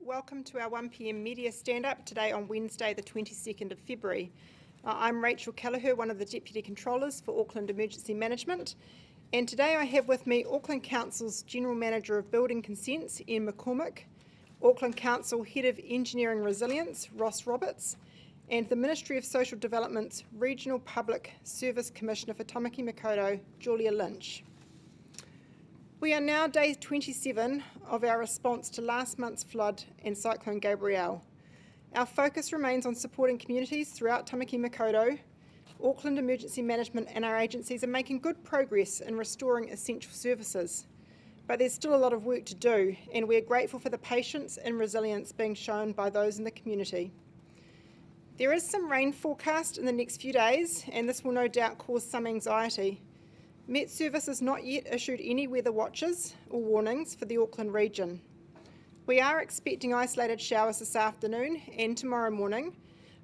Welcome to our 1 p.m. media stand-up today on Wednesday the 22nd of February. I'm Rachel Kelleher, one of the Deputy Controllers for Auckland Emergency Management, and today I have with me Auckland Council's General Manager of Building Consents, Ian McCormick, Auckland Council Head of Engineering Resilience, Ross Roberts, and the Ministry of Social Development's Regional Public Service Commissioner for Tāmaki Makaurau, Julia Lynch. We are now day 27 of our response to last month's flood and Cyclone Gabrielle. Our focus remains on supporting communities throughout Tāmaki Makaurau. Auckland Emergency Management and our agencies are making good progress in restoring essential services, but there's still a lot of work to do, and we're grateful for the patience and resilience being shown by those in the community. There is some rain forecast in the next few days, and this will no doubt cause some anxiety. Met Service has not yet issued any weather watches or warnings for the Auckland region. We are expecting isolated showers this afternoon and tomorrow morning,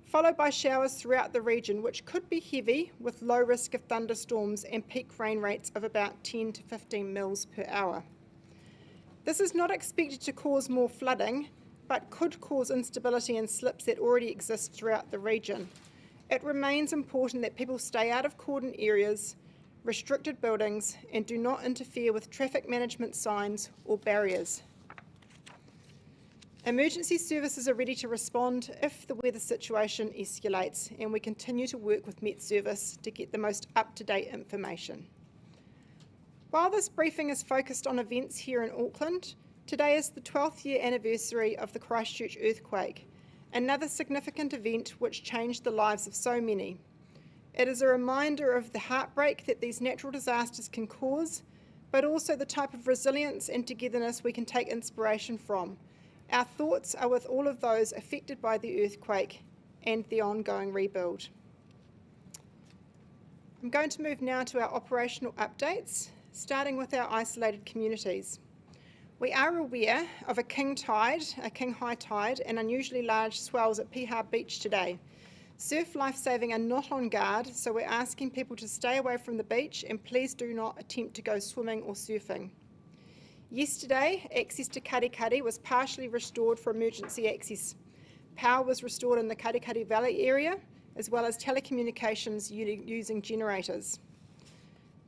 followed by showers throughout the region, which could be heavy with low risk of thunderstorms and peak rain rates of about 10 to 15 mils per hour. This is not expected to cause more flooding, but could cause instability and slips that already exist throughout the region. It remains important that people stay out of cordon areas, restricted buildings, and do not interfere with traffic management signs or barriers. Emergency services are ready to respond if the weather situation escalates, and we continue to work with Met Service to get the most up-to-date information. While this briefing is focused on events here in Auckland, today is the 12th year anniversary of the Christchurch earthquake, another significant event which changed the lives of so many. It is a reminder of the heartbreak that these natural disasters can cause, but also the type of resilience and togetherness we can take inspiration from. Our thoughts are with all of those affected by the earthquake and the ongoing rebuild. I'm going to move now to our operational updates, starting with our isolated communities. We are aware of a king high tide, and unusually large swells at Piha Beach today. Surf Lifesaving are not on guard, so we're asking people to stay away from the beach and please do not attempt to go swimming or surfing. Yesterday, access to Karikari was partially restored for emergency access. Power was restored in the Karikari Valley area, as well as telecommunications using generators.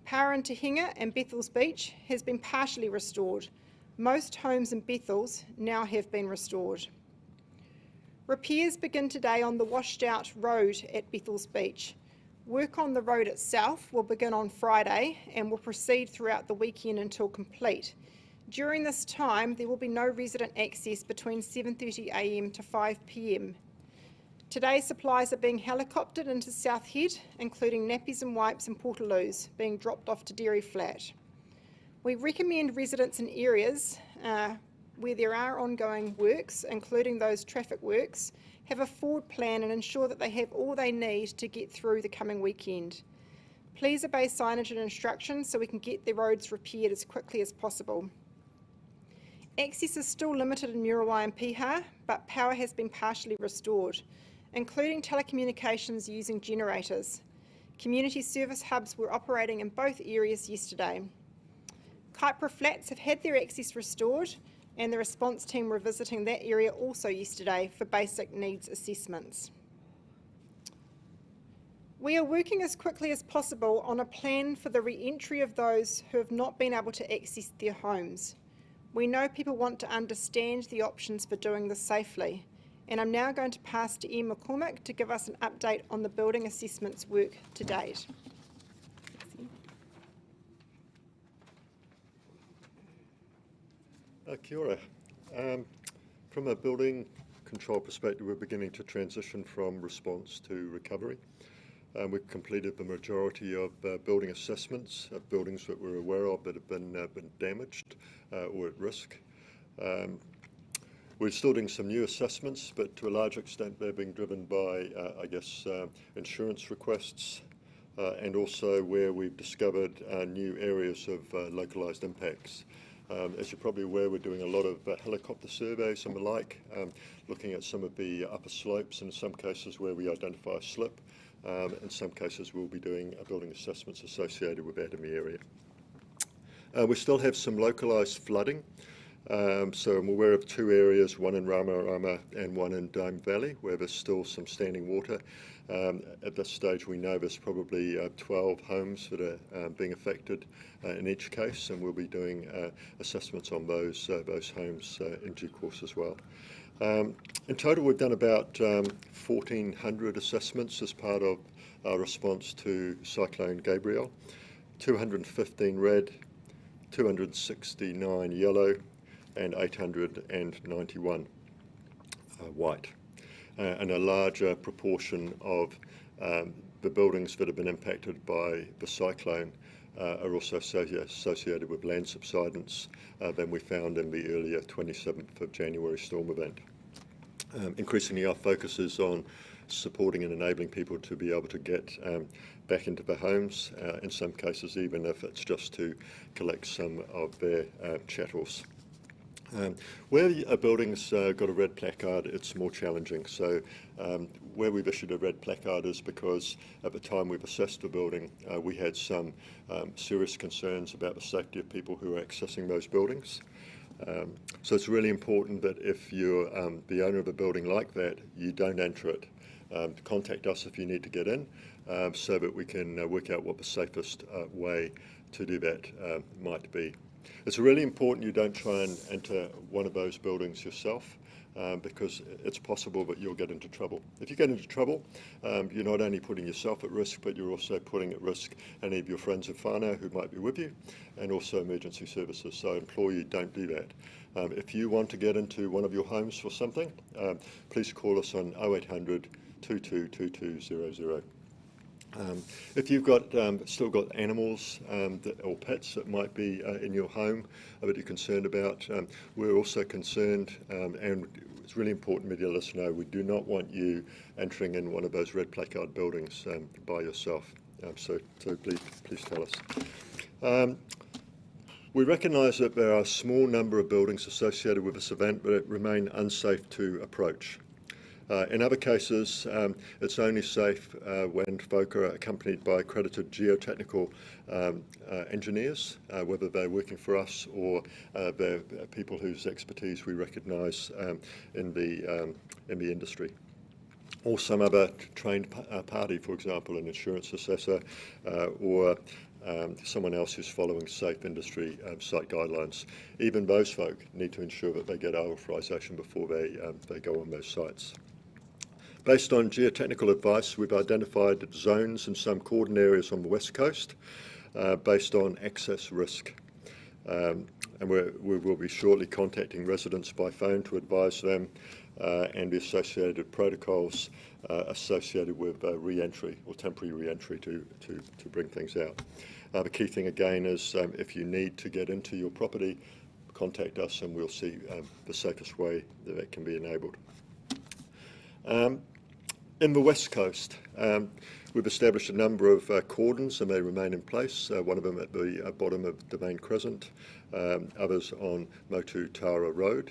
Power in Tahinga and Bethells Beach has been partially restored. Most homes in Bethells now have been restored. Repairs begin today on the washed out road at Bethells Beach. Work on the road itself will begin on Friday and will proceed throughout the weekend until complete. During this time, there will be no resident access between 7:30 a.m. to 5 p.m. Today, supplies are being helicoptered into South Head, including nappies and wipes and portaloos being dropped off to Dairy Flat. We recommend residents in areas where there are ongoing works, including those traffic works, have a forward plan and ensure that they have all they need to get through the coming weekend. Please obey signage and instructions so we can get the roads repaired as quickly as possible. Access is still limited in Muriwai and Piha, but power has been partially restored, including telecommunications using generators. Community service hubs were operating in both areas yesterday. Kaipara Flats have had their access restored, and the response team were visiting that area also yesterday for basic needs assessments. We are working as quickly as possible on a plan for the re-entry of those who have not been able to access their homes. We know people want to understand the options for doing this safely, and I'm now going to pass to Ian McCormick to give us an update on the building assessments work to date. Kia ora. From a building control perspective, we're beginning to transition from response to recovery. We've completed the majority of building assessments of buildings that we're aware of that have been damaged or at risk. We're still doing some new assessments, but to a large extent they're being driven by, insurance requests and also where we've discovered new areas of localised impacts. As you're probably aware, we're doing a lot of helicopter surveys and the like, looking at some of the upper slopes, in some cases where we identify a slip. In some cases we'll be doing building assessments associated with that in the area. We still have some localised flooding So I'm aware of 2 areas, one in Rama and one in Dome Valley, where there's still some standing water. At this stage we know there's probably 12 homes that are being affected in each case, and we'll be doing assessments on those homes in due course as well. In total we've done about 1,400 assessments as part of our response to Cyclone Gabrielle. 215 red, 269 yellow, and 891 white. And a larger proportion of the buildings that have been impacted by the cyclone are also associated with land subsidence than we found in the earlier 27th of January storm event. Increasingly our focus is on supporting and enabling people to be able to get back into their homes, in some cases even if it's just to collect some of their chattels. Where a building's got a red placard, it's more challenging. So where we've issued a red placard is because at the time we've assessed the building, we had some serious concerns about the safety of people who are accessing those buildings. So it's really important that if you're the owner of a building like that, you don't enter it. Contact us if you need to get in, so that we can work out what the safest way to do that might be. It's really important you don't try and enter one of those buildings yourself, because it's possible that you'll get into trouble. If you get into trouble, you're not only putting yourself at risk, but you're also putting at risk any of your friends and whānau who might be with you, and also emergency services. So I implore you, don't do that. If you want to get into one of your homes for something, please call us on 0800 222200. If you've got still got animals or pets that might be in your home that you're concerned about, we're also concerned, and it's really important media listeners know, we do not want you entering in one of those red placard buildings by yourself. So please tell us. We recognise that there are a small number of buildings associated with this event that remain unsafe to approach. In other cases, it's only safe when folk are accompanied by accredited geotechnical engineers, whether they're working for us or they're people whose expertise we recognise in the industry. Or some other trained party, for example, an insurance assessor or someone else who's following safe industry site guidelines. Even those folk need to ensure that they get authorisation before they go on those sites. Based on geotechnical advice, we've identified zones in some cordon areas on the west coast based on access risk. And we will be shortly contacting residents by phone to advise them and the associated protocols associated with re-entry or temporary re-entry to bring things out. The key thing again is if you need to get into your property, contact us and we'll see the safest way that can be enabled. In the west coast, we've established a number of cordons and they remain in place, one of them at the bottom of Domain Crescent, others on Motu Tara Road,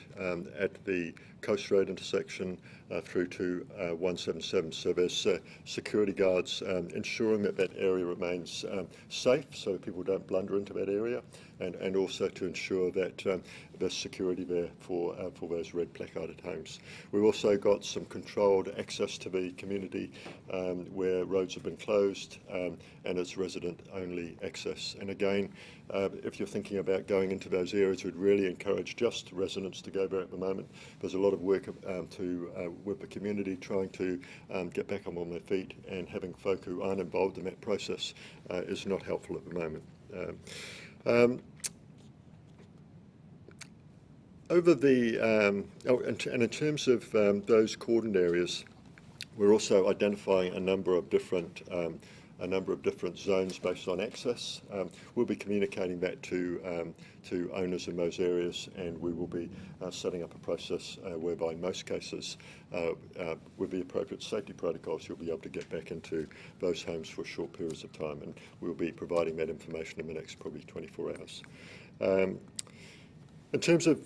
at the Coast Road intersection through to 177. So there's security guards ensuring that that area remains safe so people don't blunder into that area, and also to ensure that there's security there for those red placarded homes. We've also got some controlled access to the community where roads have been closed and it's resident only access. And again, if you're thinking about going into those areas, we'd really encourage just residents to go there at the moment. There's a lot of work with the community trying to get back on their feet, and having folk who aren't involved in that process is not helpful at the moment. And in terms of those cordoned areas, we're also identifying a number of different zones based on access. We'll be communicating that to owners in those areas, and we will be setting up a process whereby in most cases, with the appropriate safety protocols, you'll be able to get back into those homes for short periods of time, and we'll be providing that information in the next probably 24 hours. In terms of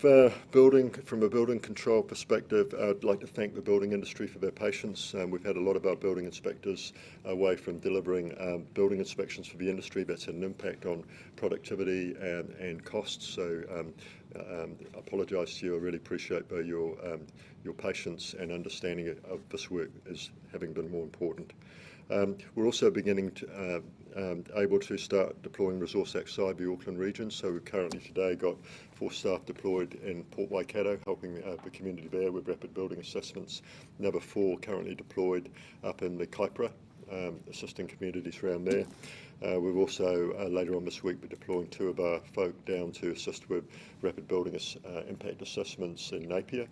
building, from a building control perspective, I'd like to thank the building industry for their patience. We've had a lot of our building inspectors away from delivering building inspections for the industry. That's had an impact on productivity and costs. So I apologise to you. I really appreciate your patience and understanding of this work as having been more important. We're also beginning to able to start deploying resource outside the Auckland region. So we've currently today got 4 staff deployed in Port Waikato, helping the community there with rapid building assessments. Another 4 currently deployed up in the Kaipara, assisting communities around there. We've also, later on this week, be deploying 2 of our folk down to assist with rapid building impact assessments in Napier,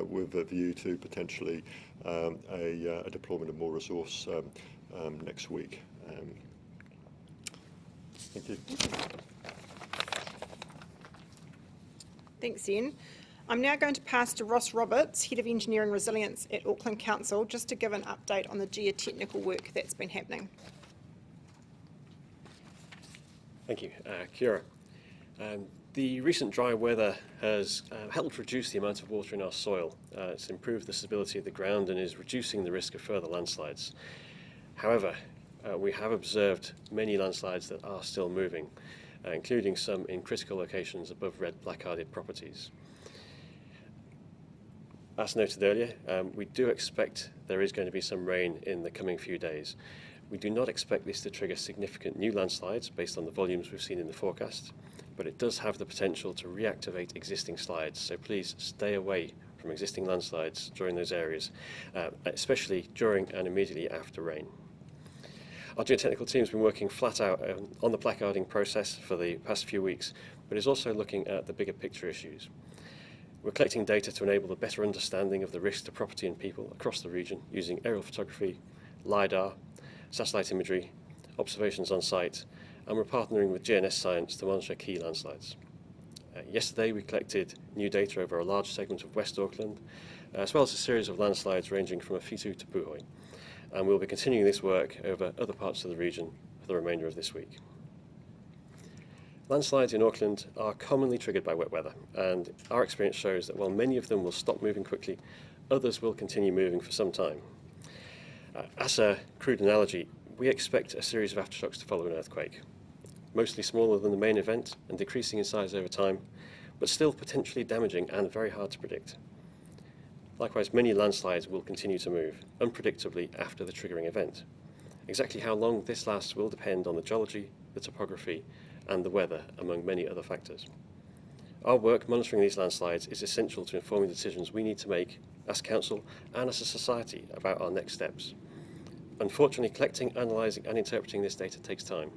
with a view to potentially a deployment of more resource next week. Thank you. Thanks, Ian. I'm now going to pass to Ross Roberts, Head of Engineering Resilience at Auckland Council, just to give an update on the geotechnical work that's been happening. Thank you. Kia ora. The recent dry weather has helped reduce the amount of water in our soil. It's improved the stability of the ground and is reducing the risk of further landslides. However, we have observed many landslides that are still moving, including some in critical locations above red placarded properties. As noted earlier, we do expect there is going to be some rain in the coming few days. We do not expect this to trigger significant new landslides based on the volumes we've seen in the forecast, but it does have the potential to reactivate existing slides, so please stay away from existing landslides during those areas, especially during and immediately after rain. Our geotechnical team has been working flat out on the placarding process for the past few weeks, but is also looking at the bigger picture issues. We're collecting data to enable a better understanding of the risk to property and people across the region using aerial photography, LiDAR, satellite imagery, observations on site, and we're partnering with GNS Science to monitor key landslides. Yesterday we collected new data over a large segment of West Auckland, as well as a series of landslides ranging from Awhitu to Puhoi. And we'll be continuing this work over other parts of the region for the remainder of this week. Landslides in Auckland are commonly triggered by wet weather, and our experience shows that while many of them will stop moving quickly, others will continue moving for some time. As a crude analogy, we expect a series of aftershocks to follow an earthquake, mostly smaller than the main event and decreasing in size over time, but still potentially damaging and very hard to predict. Likewise, many landslides will continue to move unpredictably after the triggering event. Exactly how long this lasts will depend on the geology, the topography, and the weather, among many other factors. Our work monitoring these landslides is essential to informing the decisions we need to make as council and as a society about our next steps. Unfortunately, collecting, analysing and interpreting this data takes time.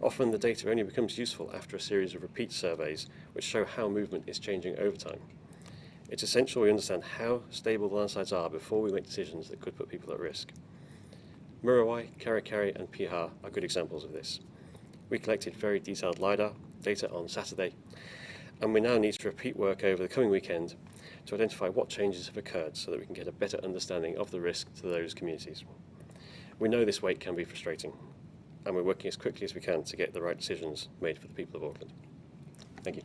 Often the data only becomes useful after a series of repeat surveys which show how movement is changing over time. It's essential we understand how stable the landslides are before we make decisions that could put people at risk. Muriwai, Kerikeri and Piha are good examples of this. We collected very detailed LiDAR data on Saturday, and we now need to repeat work over the coming weekend to identify what changes have occurred so that we can get a better understanding of the risk to those communities. We know this wait can be frustrating, and we're working as quickly as we can to get the right decisions made for the people of Auckland. Thank you.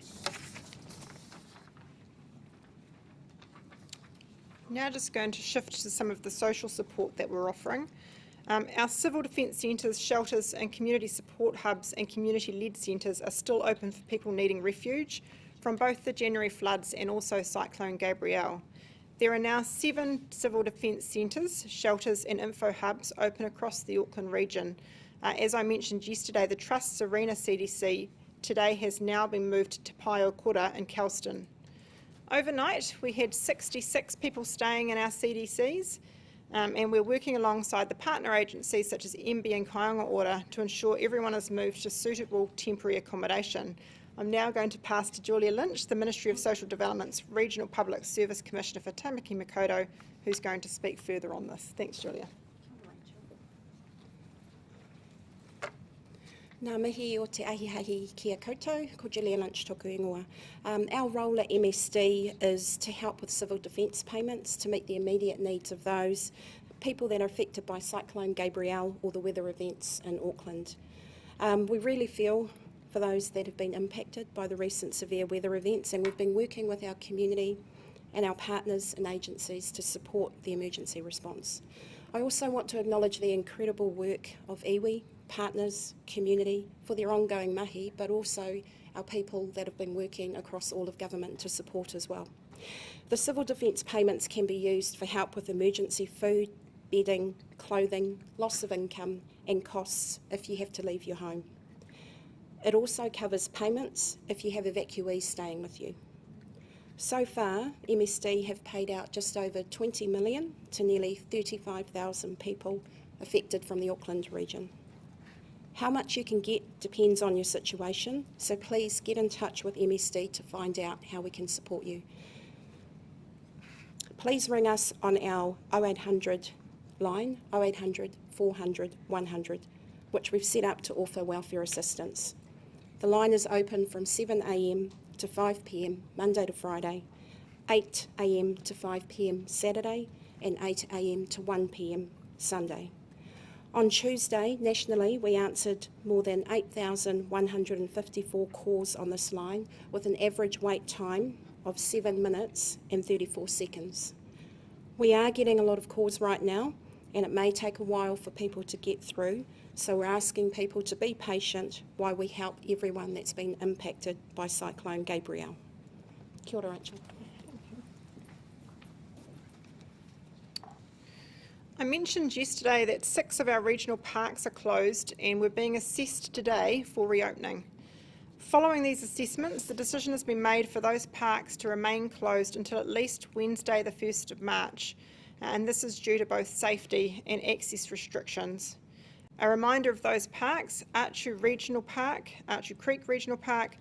Now just going to shift to some of the social support that we're offering. Our civil defence centres, shelters and community support hubs and community-led centres are still open for people needing refuge from both the January floods and also Cyclone Gabrielle. There are now 7 civil defence centres, shelters and info hubs open across the Auckland region. As I mentioned yesterday, the Trust's Arena CDC today has now been moved to Paiokura in Kelston. Overnight, we had 66 people staying in our CDCs, and we're working alongside the partner agencies such as MB and Kaionga Ora to ensure everyone is moved to suitable temporary accommodation. I'm now going to pass to Julia Lynch, the Ministry of Social Development's Regional Public Service Commissioner for Tāmaki Makaurau, who's going to speak further on this. Thanks, Julia. Ngā mihi o te ahihahi kia koutou, ko Julia Lynch tōku ingoa. Our role at MSD is to help with civil defence payments to meet the immediate needs of those people that are affected by Cyclone Gabrielle or the weather events in Auckland. We really feel for those that have been impacted by the recent severe weather events, and we've been working with our community and our partners and agencies to support the emergency response. I also want to acknowledge the incredible work of iwi, partners, community, for their ongoing mahi, but also our people that have been working across all of government to support as well. The civil defence payments can be used for help with emergency food, bedding, clothing, loss of income and costs if you have to leave your home. It also covers payments if you have evacuees staying with you. So far, MSD have paid out just over 20 million to nearly 35,000 people affected from the Auckland region. How much you can get depends on your situation, so please get in touch with MSD to find out how we can support you. Please ring us on our 0800 line, 0800 400 100, which we've set up to offer welfare assistance. The line is open from 7 a.m. to 5 p.m, Monday to Friday, 8 a.m. to 5 p.m. Saturday, and 8 a.m. to 1 p.m. Sunday. On Tuesday, nationally, we answered more than 8,154 calls on this line with an average wait time of 7 minutes and 34 seconds. We are getting a lot of calls right now, and it may take a while for people to get through, so we're asking people to be patient while we help everyone that's been impacted by Cyclone Gabrielle. Kia ora, Rachel. I mentioned yesterday that 6 of our regional parks are closed and we're being assessed today for reopening. Following these assessments, the decision has been made for those parks to remain closed until at least Wednesday the 1st of March, and this is due to both safety and access restrictions. A reminder of those parks: Archu Regional Park, Archu Creek Regional Park,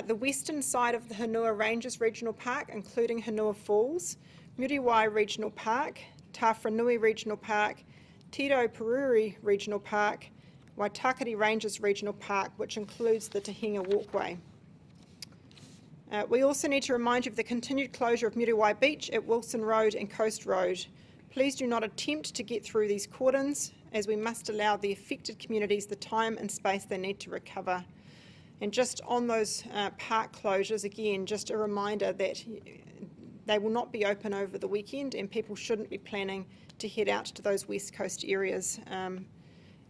the western side of the Hanua Ranges Regional Park, including Hanua Falls, Muriwai Regional Park, Tawharanui Regional Park, Tiro Pururi Regional Park, Waitakere Ranges Regional Park, which includes the Tahinga Walkway. We also need to remind you of the continued closure of Muriwai Beach at Wilson Road and Coast Road. Please do not attempt to get through these cordons, as we must allow the affected communities the time and space they need to recover. And just on those park closures, again, just a reminder that they will not be open over the weekend, and people shouldn't be planning to head out to those West Coast areas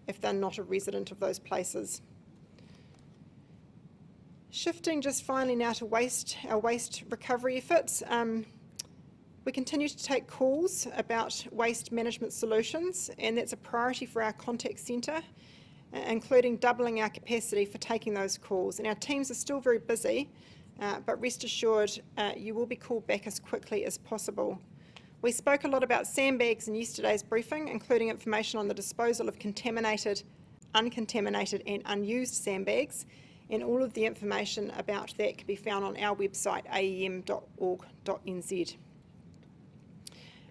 if they're not a resident of those places. Shifting just finally now to our waste recovery efforts. We continue to take calls about waste management solutions, and that's a priority for our contact centre, including doubling our capacity for taking those calls. And our teams are still very busy, but rest assured you will be called back as quickly as possible. We spoke a lot about sandbags in yesterday's briefing, including information on the disposal of contaminated, uncontaminated and unused sandbags, and all of the information about that can be found on our website aem.org.nz.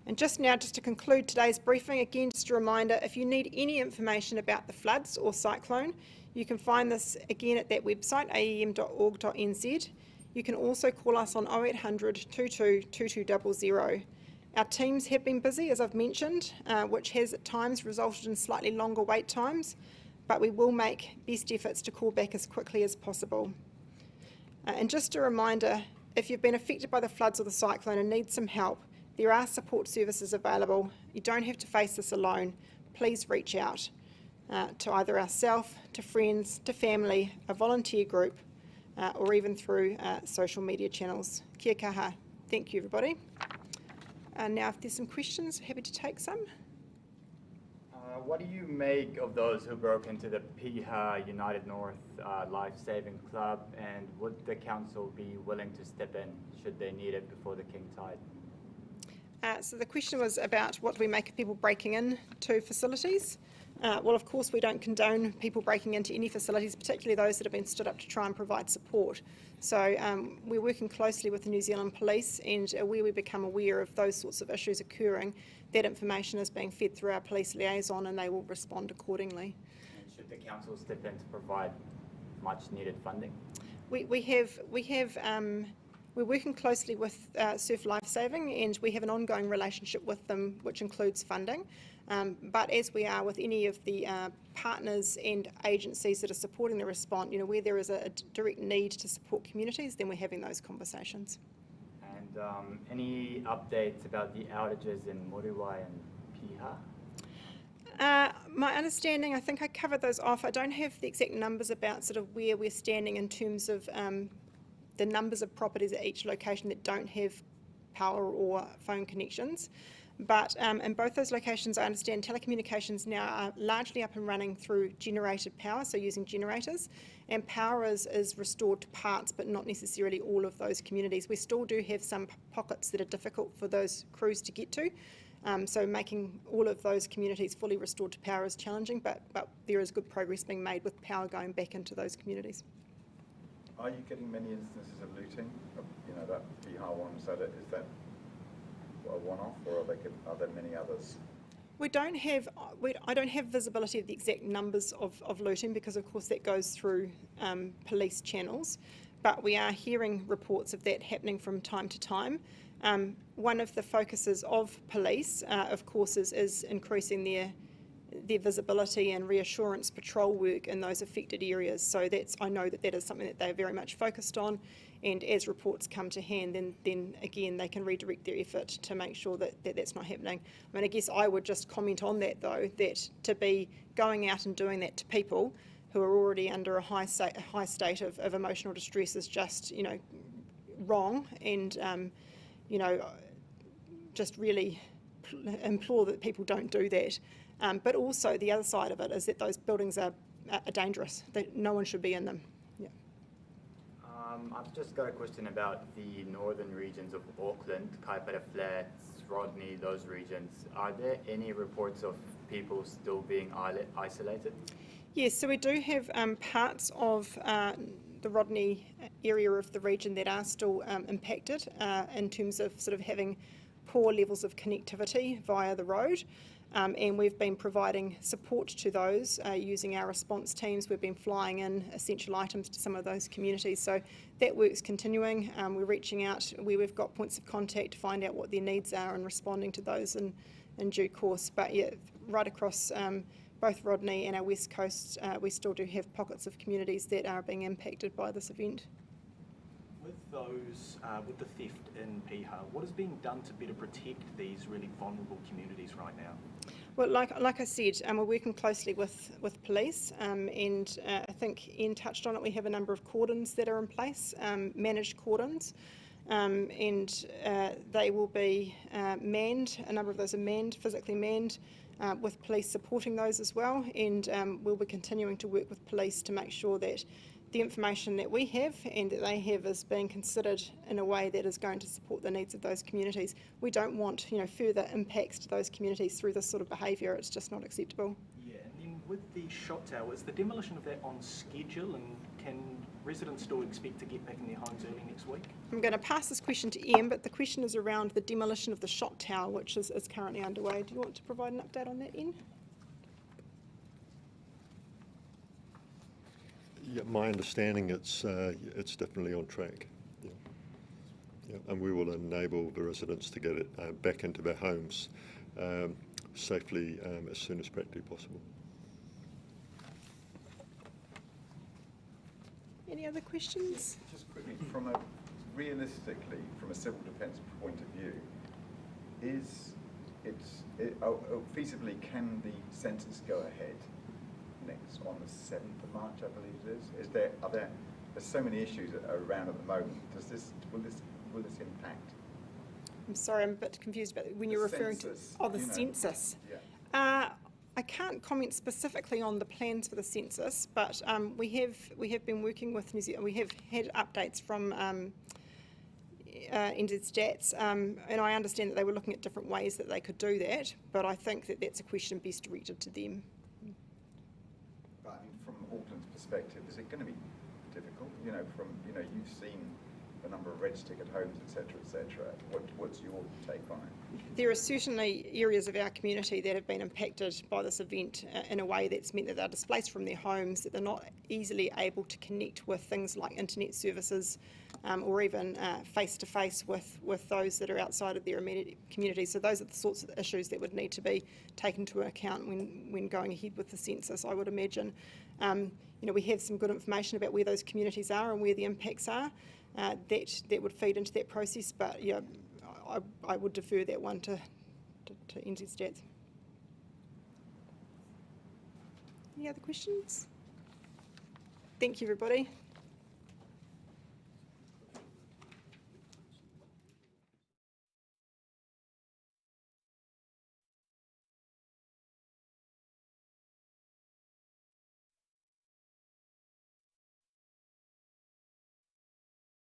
And just now, just to conclude today's briefing, again, just a reminder, if you need any information about the floods or cyclone, you can find this again at that website, aem.org.nz. You can also call us on 0800 22 2200. Our teams have been busy, as I've mentioned, which has at times resulted in slightly longer wait times, but we will make best efforts to call back as quickly as possible. And just a reminder, if you've been affected by the floods or the cyclone and need some help, there are support services available. You don't have to face this alone. Please reach out to either ourselves, to friends, to family, a volunteer group, or even through social media channels. Kia kaha. Thank you, everybody. Now, if there's some questions, happy to take some. What do you make of those who broke into the Piha United North Life-Saving Club, and would the council be willing to step in should they need it before the king tide? So the question was about what we make of people breaking in to facilities. Well, of course, we don't condone people breaking into any facilities, particularly those that have been stood up to try and provide support. So we're working closely with the New Zealand Police, and where we become aware of those sorts of issues occurring, that information is being fed through our police liaison, and they will respond accordingly. And should the council step in to provide much needed funding? We're working closely with Surf Lifesaving, and we have an ongoing relationship with them, which includes funding. But as we are with any of the partners and agencies that are supporting the response, where there is a direct need to support communities, then we're having those conversations. And any updates about the outages in Muriwai and Piha? My understanding, I think I covered those off. I don't have the exact numbers about sort of where we're standing in terms of the numbers of properties at each location that don't have power or phone connections. But in both those locations, I understand telecommunications now are largely up and running through generated power, so using generators, and power is restored to parts, but not necessarily all of those communities. We still do have some pockets that are difficult for those crews to get to, so making all of those communities fully restored to power is challenging, but there is good progress being made with power going back into those communities. Are you getting many instances of looting? That Piha one, is that a one-off, or are there many others? I don't have visibility of the exact numbers of looting, because of course that goes through police channels, but we are hearing reports of that happening from time to time. One of the focuses of police, of course, is increasing their visibility and reassurance patrol work in those affected areas. So I know that is something that they're very much focused on, and as reports come to hand, then again they can redirect their effort to make sure that that's not happening. I mean, I guess I would just comment on that though, that to be going out and doing that to people who are already under a high state of emotional distress is just wrong, and just really implore that people don't do that. But also the other side of it is that those buildings are dangerous, that no one should be in them. Yeah. I've just got a question about the northern regions of Auckland, Kaipara Flats, Rodney, those regions. Are there any reports of people still being isolated? Yes, so we do have parts of the Rodney area of the region that are still impacted in terms of sort of having poor levels of connectivity via the road. And we've been providing support to those using our response teams. We've been flying in essential items to some of those communities. So that work's continuing. We're reaching out where we've got points of contact to find out what their needs are and responding to those in due course. But yeah, right across both Rodney and our west coast, we still do have pockets of communities that are being impacted by this event. With the theft in Piha, what is being done to better protect these really vulnerable communities right now? Well, like I said, we're working closely with police, and I think Ian touched on it. We have a number of cordons that are in place, managed cordons, and they will be manned. A number of those are manned, physically manned, with police supporting those as well, and we'll be continuing to work with police to make sure that the information that we have and that they have is being considered in a way that is going to support the needs of those communities. We don't want further impacts to those communities through this sort of behaviour. It's just not acceptable. Yeah, and then with the shot tower, is the demolition of that on schedule, and can residents still expect to get back in their homes early next week? I'm going to pass this question to Ian, but the question is around the demolition of the shot tower, which is currently underway. Do you want to provide an update on that, Ian? Yeah, my understanding it's definitely on track. Yeah. Yeah, and we will enable the residents to get it back into their homes safely as soon as practically possible. Any other questions? Just quickly, realistically, from a civil defence point of view, feasibly can the census go ahead next on the 7th of March, I believe it is? There's so many issues around at the moment. Will this impact? I'm sorry, I'm a bit confused about when you're referring census, to the census. Yeah. I can't comment specifically on the plans for the census, but we have been working with New Zealand. We have had updates from NZ Stats, and I understand that they were looking at different ways that they could do that, but I think that that's a question best directed to them. But from Auckland's perspective, is it going to be difficult? You've seen the number of registered homes, etc., etc. What's your take on it? There are certainly areas of our community that have been impacted by this event in a way that's meant that they're displaced from their homes, that they're not easily able to connect with things like internet services, or even face-to-face with those that are outside of their immediate community. So those are the sorts of issues that would need to be taken into account when going ahead with the census, I would imagine. We have some good information about where those communities are and where the impacts are. That would feed into that process, but I would defer that one to NZ Stats. Any other questions? Thank you, everybody.